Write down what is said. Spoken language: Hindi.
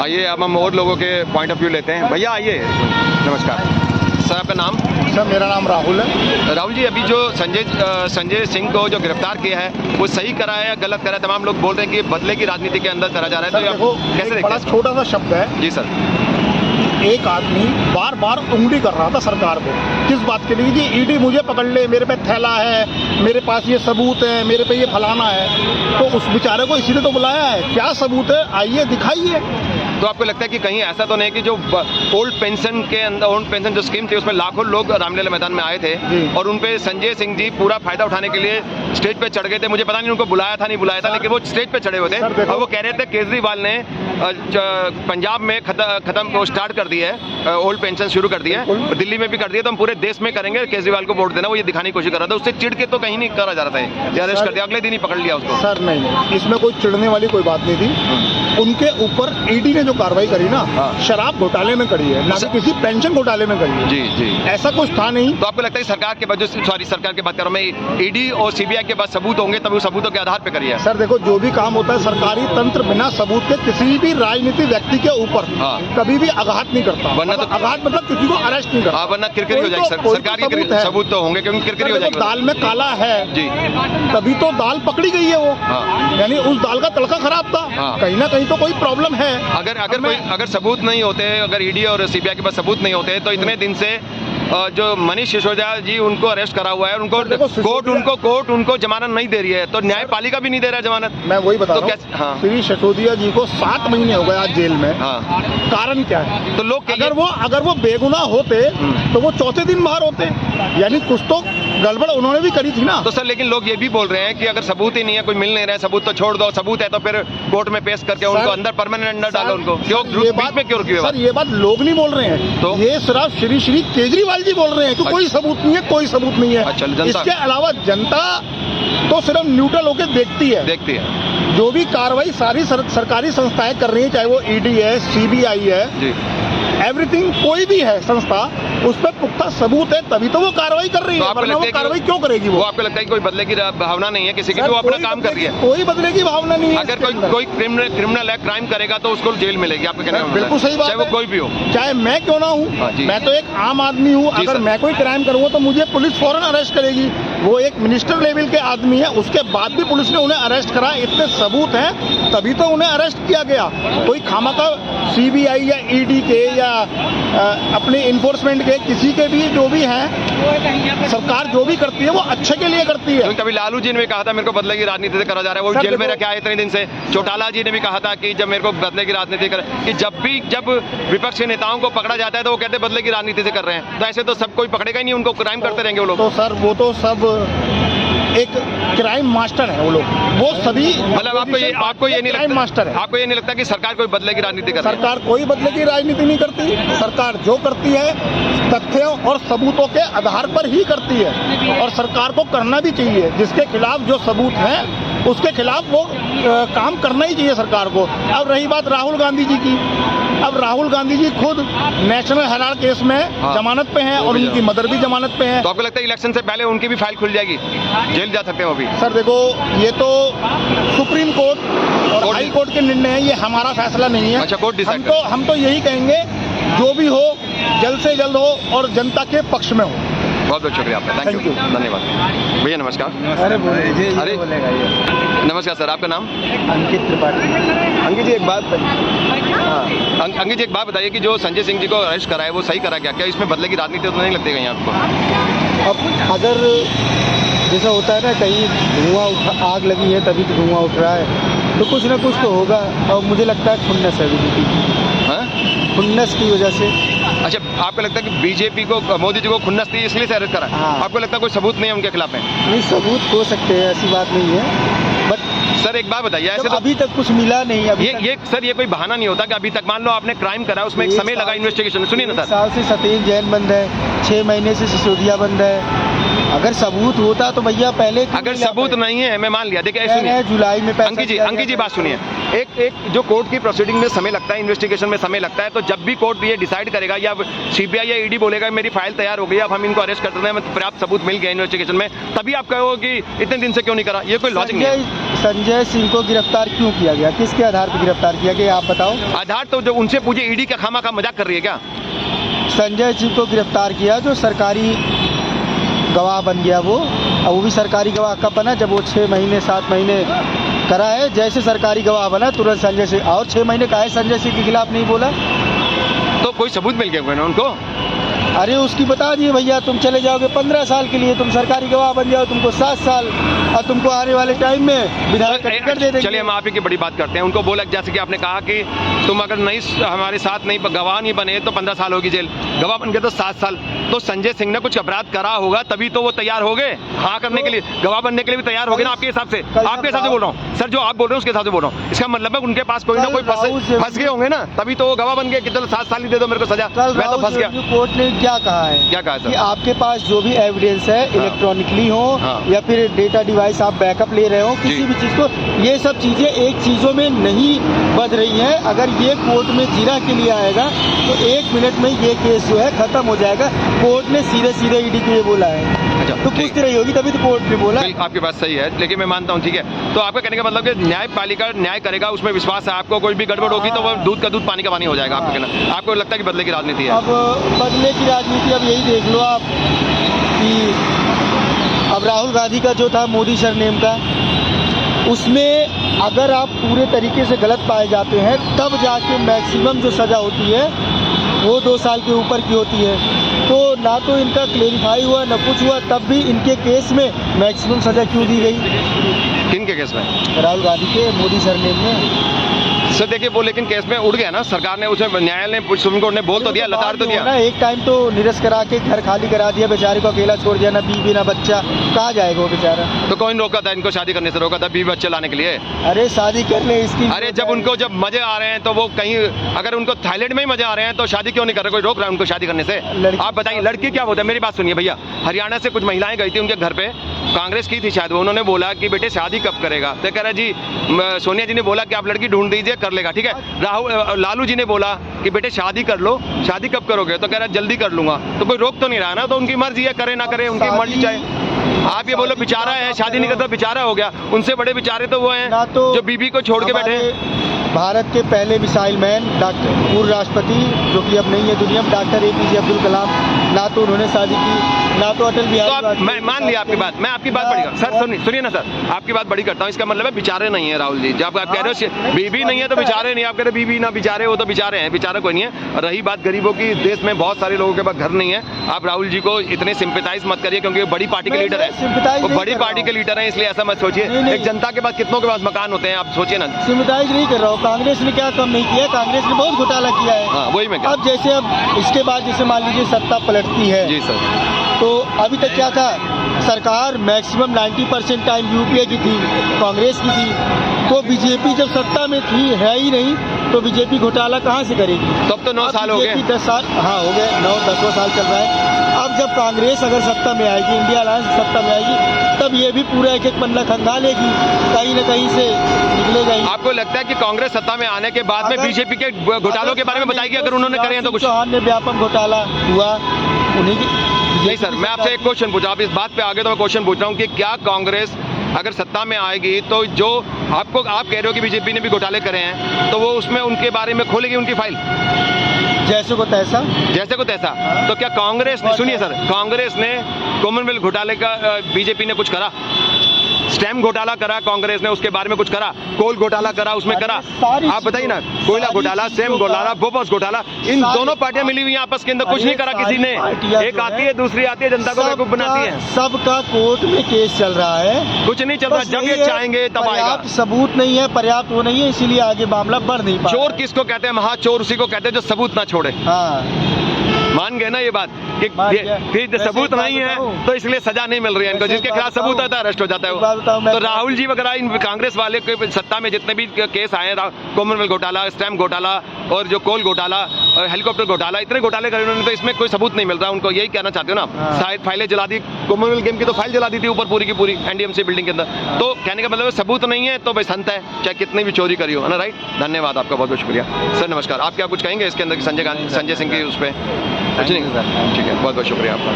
आइए अब हम और लोगों के पॉइंट ऑफ व्यू लेते हैं। भैया आइए, नमस्कार सर, आपका नाम? सर मेरा नाम राहुल है। राहुल जी, अभी जो संजय सिंह को जो गिरफ्तार किया है वो सही करा है या गलत करा है? तमाम लोग बोल रहे हैं कि बदले की राजनीति के अंदर करा जा रहा है, तो देखो, कैसे देखते बड़ा हैं? छोटा सा शब्द है। जी सर। एक आदमी बार बार उंगली कर रहा था सरकार को, किस बात के लिए? कि ईडी मुझे पकड़ ले, मेरे पे थैला है, मेरे पास ये सबूत है, मेरे पे ये फलाना है। तो उस बेचारे को इसीलिए तो बुलाया है। क्या सबूत है, आइए दिखाइए। तो आपको लगता है कि कहीं ऐसा तो नहीं कि जो ओल्ड पेंशन के अंदर, ओल्ड पेंशन जो स्कीम थी उसमें लाखों लोग रामलीला मैदान में आए थे और उन पे संजय सिंह जी पूरा फायदा उठाने के लिए स्टेज पे चढ़ गए थे? मुझे पता नहीं उनको बुलाया था नहीं बुलाया था, लेकिन वो स्टेज पे चढ़े हुए थे और वो कह रहे थे केजरीवाल ने पंजाब में खत्म स्टार्ट कर दिया है, ओल्ड पेंशन शुरू कर दिया है, दिल्ली में भी कर दिया, तो हम पूरे देश में करेंगे, केजरीवाल को वोट देना। वो ये दिखाने की कोशिश कर रहा था, उससे चिढ़ के तो कहीं नहीं करा जा रहा था, अरेस्ट कर दिया, अगले दिन ही पकड़ लिया उसको। सर नहीं, इसमें कोई चिढ़ने वाली कोई बात नहीं थी। उनके ऊपर ईडी ने जो कार्रवाई करी ना, शराब घोटाले में करी है, ना कि किसी पेंशन घोटाले में करी है। जी जी, ऐसा कुछ था नहीं। तो आपको लगता है सरकार के बाद, सरकार की बात कर रहा हूं मैं, ईडी और सीबीआई के बाद सबूत होंगे तब उस सबूतों के आधार पे करिए? सर देखो, जो भी काम होता है सरकारी तंत्र बिना सबूत के किसी भी राजनीतिक व्यक्ति के ऊपर कभी भी आघात नहीं करता। वरना तो आघात मतलब किसी को अरेस्ट नहीं करता, वरना किरकिरी हो जाएगी। सरकार की सबूत तो होंगे, क्योंकि किरकिरी हो जाएगी। दाल में काला है जी, तभी तो दाल पकड़ी गई है वो, यानी उस दाल का तड़का खराब था। कहीं ना कहीं तो कोई प्रॉब्लम है। अगर सबूत नहीं होते, अगर ईडी और सीबीआई के पास सबूत नहीं होते, तो इतने दिन से जो मनीष सिसोदिया जी उनको अरेस्ट करा हुआ है, उनको कोर्ट उनको जमानत नहीं दे रही है, तो न्यायपालिका भी नहीं दे रहा है जमानत। मैं वही बता रहा हूं, श्री सिसोदिया जी को 7 महीने हो गए आज जेल में। कारण क्या है? तो लोग अगर वो बेगुनाह होते तो वो चौथे दिन बाहर होते, यानी कुछ तो गड़बड़ उन्होंने भी करी थी ना। तो सर, लेकिन लोग ये भी बोल रहे हैं कि अगर सबूत ही नहीं है, कोई मिल नहीं रहा है, सबूत तो छोड़ दो, सबूत है तो फिर कोर्ट में पेश करके उनको अंदर परमानेंट अंदर डालो। उनको क्यों बीच में क्यों रुकी? सर ये बात लोग नहीं बोल रहे हैं, तो ये सिर्फ श्री केजरीवाल जी बोल रहे हैं कि कोई सबूत नहीं है, कोई सबूत नहीं है। इसके अलावा जनता तो सिर्फ न्यूट्रल होकर देखती है। जो भी कार्रवाई सारी सरकारी संस्थाएं कर रही है, चाहे वो ईडी है, सीबीआई है, एवरीथिंग, कोई भी है संस्था, उस पर पुख्ता सबूत है तभी तो वो कार्रवाई कर रही है, वरना वो कार्रवाई क्यों करेगी? वो आपको लगता है कि कोई बदले की भावना नहीं है किसी की, वो अपना काम कर रही है? कोई बदले की भावना नहीं है। अगर कोई क्रिमिनल है, क्राइम करेगा तो उसको जेल मिलेगी, आपको कहना है? बिल्कुल सही बात है, चाहे वो कोई भी हो, चाहे मैं क्यों ना हूँ, मैं तो एक आम आदमी हूँ। अगर मैं कोई क्राइम करूँगा तो मुझे पुलिस फौरन अरेस्ट करेगी। वो एक मिनिस्टर लेवल के आदमी है, उसके बाद भी पुलिस ने उन्हें अरेस्ट करा, इतने सबूत हैं तभी तो उन्हें अरेस्ट किया गया। कोई खामखा सीबीआई या ईडी के या अपने इन्फोर्समेंट के किसी के भी जो भी हैं, सरकार जो भी करती है वो अच्छे के लिए करती है। कभी लालू जी ने भी कहा था मेरे को बदले की राजनीति से करा जा रहा है, वो जेल में रखा है इतने दिन से। चौटाला जी ने भी कहा था कि जब मेरे को बदले की राजनीति कर, कि जब विपक्ष के नेताओं को पकड़ा जाता है तो वो कहते हैं बदले की राजनीति से कर रहे हैं। तो ऐसे तो सब कोई पकड़ेगा ही नहीं, उनको क्राइम करते रहेंगे वो लोग। तो सर वो तो सब एक क्राइम मास्टर है वो लोग, वो सभी, मतलब आपको ये नहीं लगता मास्टर है? आपको ये नहीं लगता कि सरकार कोई बदले की राजनीति कर रही है? सरकार कोई बदले की राजनीति नहीं करती। सरकार जो करती है तथ्यों और सबूतों के आधार पर ही करती है, और सरकार को करना भी चाहिए। जिसके खिलाफ जो सबूत हैं उसके खिलाफ वो काम करना ही चाहिए सरकार को। अब रही बात राहुल गांधी जी की, अब राहुल गांधी जी खुद नेशनल हेराल्ड केस में जमानत पे हैं और उनकी मदर भी जमानत पे हैं। तो आपको लगता है इलेक्शन से पहले उनकी भी फाइल खुल जाएगी, जेल जा सकते हैं वो भी? सर देखो, ये तो सुप्रीम कोर्ट और हाई कोर्ट के निर्णय है, ये हमारा फैसला नहीं है। अच्छा, कोर्ट डिसाइड। हम तो यही कहेंगे जो भी हो जल्द से जल्द हो और जनता के पक्ष में हो। बहुत बहुत शुक्रिया आपका, थैंक यू, धन्यवाद। भैया नमस्कार। अरे नमस्कार सर, आपका नाम? अंकित त्रिपाठी। अंकित जी एक बात अंकित जी एक बात बताइए कि जो संजय सिंह जी को अरेस्ट करा है वो सही करा क्या इसमें बदले की राजनीति तो नहीं लगती कहीं आपको? अब अगर जैसा होता है ना, कहीं धुआं आग लगी है तभी तो धुआं उठ रहा है, तो कुछ ना कुछ तो होगा। और मुझे लगता है खुन्नस है बीजेपी, खुन्नस की वजह से। अच्छा, आपको लगता है कि बीजेपी को, मोदी जी को खुन्नस थी इसलिए से अरेस्ट करा? आपको लगता है कोई सबूत नहीं है उनके खिलाफ में? नहीं, सबूत हो सकते हैं, ऐसी बात नहीं है, बट सर एक बात बताइए, ऐसे तो अभी तक कुछ मिला नहीं। ये सर ये कोई बहाना नहीं होता कि अभी तक मान लो आपने क्राइम करा, उसमें एक समय लगा इन्वेस्टिगेशन। सुनिए ना सर, 1 साल से सतीश जैन बंद है, 6 महीने से सिसोदिया बंद है, अगर सबूत होता तो भैया पहले, अगर सबूत नहीं है, मैं मान लिया, देखिए सुनिए जुलाई में अंकित जी बात सुनिए, एक जो कोर्ट की प्रोसीडिंग में समय लगता है, इन्वेस्टिगेशन में समय लगता है, तो जब भी कोर्ट ये डिसाइड करेगा या सीबीआई या ईडी बोलेगा मेरी फाइल तैयार हो गई, अब हम इनको अरेस्ट कर सकते हैं, पर्याप्त सबूत मिल गया इन्वेस्टिगेशन में, तभी आप कहोगे कि इतने दिन से क्यों नहीं करा, ये कोई लॉजिक नहीं है। संजय सिंह को गिरफ्तार क्यों किया गया, किसके आधार पर गिरफ्तार किया गया, आप बताओ। आधार तो जो उनसे पूछे, ईडी का खामा का मजाक कर रही है क्या? संजय सिंह को गिरफ्तार किया जो सरकारी गवाह बन गया, वो भी सरकारी गवाह कब बना, जब वो 6 महीने 7 महीने करा है, जैसे सरकारी गवाह बना तुरंत संजय सिंह, और 6 महीने का है संजय सिंह के खिलाफ नहीं बोला, तो कोई सबूत मिल गया ना उनको? अरे उसकी बता दिए भैया, तुम चले जाओगे 15 साल के लिए, तुम सरकारी गवाह बन जाओ, तुमको 7 साल, और तुमको आने वाले टाइम में विधायक का टिकट दे देंगे। चलिए हम आप ही की बड़ी बात करते हैं, उनको बोला जैसे कि आपने कहा कि तुम अगर नहीं हमारे साथ नहीं गवाह नहीं बने तो 15 साल होगी जेल, गवाह बन गए तो 7 साल। तो संजय सिंह ने कुछ अपराध करा होगा तभी तो वो तैयार हो गए हाँ करने के लिए, गवाह बनने के लिए भी तैयार हो गए ना, आपके हिसाब से, आपके हिसाब से बोल रहा हूँ सर, जो आप बोल रहे हो उसके हिसाब से बोल रहा हूँ। इसका मतलब है उनके पास कोई ना कोई फंस गए होंगे ना, तभी तो वो गवाह बन गए कि चलो 7 साल ही दे दो मेरे को सजा, मैं तो फंस गया। कोर्ट ने क्या कहा है, क्या कहा कि आपके पास जो भी एविडेंस है, इलेक्ट्रॉनिकली हो या फिर डेटा डिवाइस आप बैकअप ले रहे हो, किसी भी चीज को, ये सब चीजें एक चीजों में नहीं बद रही है। अगर ये कोर्ट में जीरा के लिए आएगा तो 1 मिनट में ये केस जो है खत्म हो जाएगा। कोर्ट ने सीधे सीधे ईडी को ये बोला है, अच्छा तो पूछती रही होगी तभी तो कोर्ट ने बोला। आपकी बात सही है, लेकिन मैं मानता हूँ, ठीक है, तो आपका कहने का मतलब कि न्यायपालिका न्याय करेगा, उसमें विश्वास है आपको, कोई भी गड़बड़ होगी तो वो दूध का दूध पानी का पानी हो जाएगा, आपको कहना, आपको लगता है कि बदले की राजनीति है? अब बदले की राजनीति, अब यही देख लो आप कि अब राहुल गांधी का जो था मोदी सरनेम का, उसमें अगर आप पूरे तरीके से गलत पाए जाते हैं तब जाके मैक्सिमम जो सज़ा होती है वो 2 साल के ऊपर की होती है। तो ना तो इनका क्लेरिफाई हुआ ना कुछ हुआ, तब भी इनके केस में मैक्सिमम सज़ा क्यों दी गई? किन के केस में? राहुल गांधी के मोदी सरनेम में। सर देखिए वो लेकिन केस में उड़ गया ना, सरकार ने उसमें, न्यायालय ने, सुप्रीम कोर्ट ने बोल तो दिया, लताड़ तो दिया ना, एक टाइम तो निरस्त करा के घर खाली करा दिया, बेचारे को अकेला छोड़ दिया, ना बीवी ना बच्चा, कहाँ जाएगा वो बेचारा? तो कौन रोका था इनको शादी करने से? रोका था बीवी बच्चे लाने के लिए? अरे शादी करने इसकी, अरे जब उनको जब मजे आ रहे हैं तो वो कहीं, अगर उनको थाईलैंड में ही मजे आ रहे हैं तो शादी क्यों नहीं कर रहे? कोई रोक रहा है उनको शादी करने से? आप बताइए लड़की क्या होता है? मेरी बात सुनिए भैया, हरियाणा से कुछ महिलाएं गई थी उनके घर पे, कांग्रेस की थी शायद, उन्होंने बोला कि बेटे शादी कब करेगा, तो कह रहा जी सोनिया जी ने बोला कि आप लड़की ढूंढ दीजिए, कर लेगा, ठीक है। लालू जी ने बोला कि बेटे शादी कर लो, शादी कब करोगे? तो कह रहा जल्दी कर लूंगा। तो कोई रोक तो नहीं रहा ना, तो उनकी मर्जी है, करे ना करे उनकी मर्जी। चाहे आप ये बोलो बेचारा है, शादी नहीं करता बेचारा हो गया, उनसे बड़े बेचारे तो वो हैं तो जो बीबी को छोड़ के बैठे। भारत के पहले मिसाइल मैन, डॉक्टर, पूर्व राष्ट्रपति जो कि अब नहीं है दुनिया में, डॉक्टर APJ अब्दुल कलाम, ना तो उन्होंने शादी की, ना तो अटल बिहारी। तो मैं मान लिया आपकी बात, मैं आपकी बात बड़ी सर सुनिए ना सर, आपकी बात बड़ी करता हूँ। इसका मतलब है बेचारे नहीं है राहुल जी, जब आप कह रहे हो बीबी नहीं है तो बेचारे नहीं, आप कह रहे बीबी ना बेचारे हो तो बेचारे हैं, बेचारा कोई नहीं है। रही बात गरीबों की, देश में बहुत सारे लोगों के पास घर नहीं है, आप राहुल जी को इतने सिंपैथाइज मत करिए, क्योंकि बड़ी पार्टी के लीडर है, वो बड़ी पार्टी के लीडर है, इसलिए ऐसा मत सोचिए। एक जनता के पास कितनों के पास मकान होते हैं, आप सोचिए ना। सिंपैथाइज नहीं कर रहा हूँ, कांग्रेस ने क्या कम नहीं किया, कांग्रेस ने बहुत घोटाला किया है। हाँ, वही मैं अब जैसे अब इसके बाद जैसे मान लीजिए सत्ता पलटती है जी सर, तो अभी तक क्या था, सरकार मैक्सिमम 90% टाइम UPA की थी, कांग्रेस की थी, तो बीजेपी जब सत्ता में थी है ही नहीं, तो बीजेपी घोटाला कहाँ से करेगी? तब तो 9 साल हो गए, 10 साल, हाँ हो गए, 9-10 साल चल रहा है। अब जब कांग्रेस अगर सत्ता में आएगी, इंडिया अलायंस सत्ता में आएगी, तब ये भी पूरा एक पन्ना खंगालेगी, कहीं न कहीं से निकलेगा ही। आपको लगता है कि कांग्रेस सत्ता में आने के बाद में बीजेपी के घोटालों के बारे में बताएगी, अगर उन्होंने करे हैं तो कुछ? चौहान ने व्यापक घोटाला हुआ उन्हीं की। नहीं सर, मैं आपसे एक क्वेश्चन पूछा, आप इस बात पे आगे तो मैं क्वेश्चन पूछ रहा हूँ कि क्या कांग्रेस अगर सत्ता में आएगी तो जो आप कह रहे हो कि बीजेपी ने भी घोटाले करे हैं, तो वो उसमें उनके बारे में खोलेगी उनकी फाइल? जैसे को तैसा, जैसे को तैसा। तो क्या कांग्रेस ने, सुनिए सर, कांग्रेस ने कॉमनवेल्थ घोटाले का बीजेपी ने कुछ करा? स्टैम्प घोटाला करा कांग्रेस ने, उसके बारे में कुछ करा? कोल घोटाला करा, उसमें करा? आप बताइए ना, कोयला घोटाला, सेम घोटाला, बोफोर्स घोटाला, इन दोनों पार्टियां मिली हुई हैं आपस के अंदर, कुछ नहीं करा किसी ने। एक आती है, दूसरी आती है, जनता को बेवकूफ बनाती है। सबका कोर्ट में केस चल रहा है, कुछ नहीं चल रहा, जब ये चाहेंगे तब आएगा। सबूत नहीं है, पर्याप्त वो नहीं है, इसीलिए आगे मामला बढ़ नहीं पा। चोर किसको कहते हैं? महाचोर उसी को कहते हैं जो सबूत ना छोड़े। हाँ, मान गए ना ये बात कि फिर सबूत नहीं है तो इसलिए सजा नहीं मिल रही है इनको, जिसके खिलाफ सबूत आता है अरेस्ट हो जाता है वो। तो राहुल जी वगैरह इन कांग्रेस वाले के सत्ता में जितने भी केस आए, कॉमनवेल्थ घोटाला, स्टैम्प घोटाला और जो कोल घोटाला और हेलीकॉप्टर घोटाला, इतने घोटाले करे उन्होंने, तो इसमें कोई सबूत नहीं मिल रहा उनको। यही कहना चाहते हो ना आप? शायद फाइलें जला दी, कॉमनवेल्थ गेम की तो फाइल जला दी थी ऊपर पूरी की पूरी एनडीएमसी बिल्डिंग के अंदर। तो कहने का मतलब है सबूत नहीं है तो भाई संत है, चाहे कितनी भी चोरी करी हो, है ना? राइट, धन्यवाद आपका, बहुत बहुत शुक्रिया सर। नमस्कार, आप क्या कुछ कहेंगे इसके अंदर संजय सिंह की उस पर? कुछ नहीं, ठीक है, बहुत बहुत शुक्रिया आपका।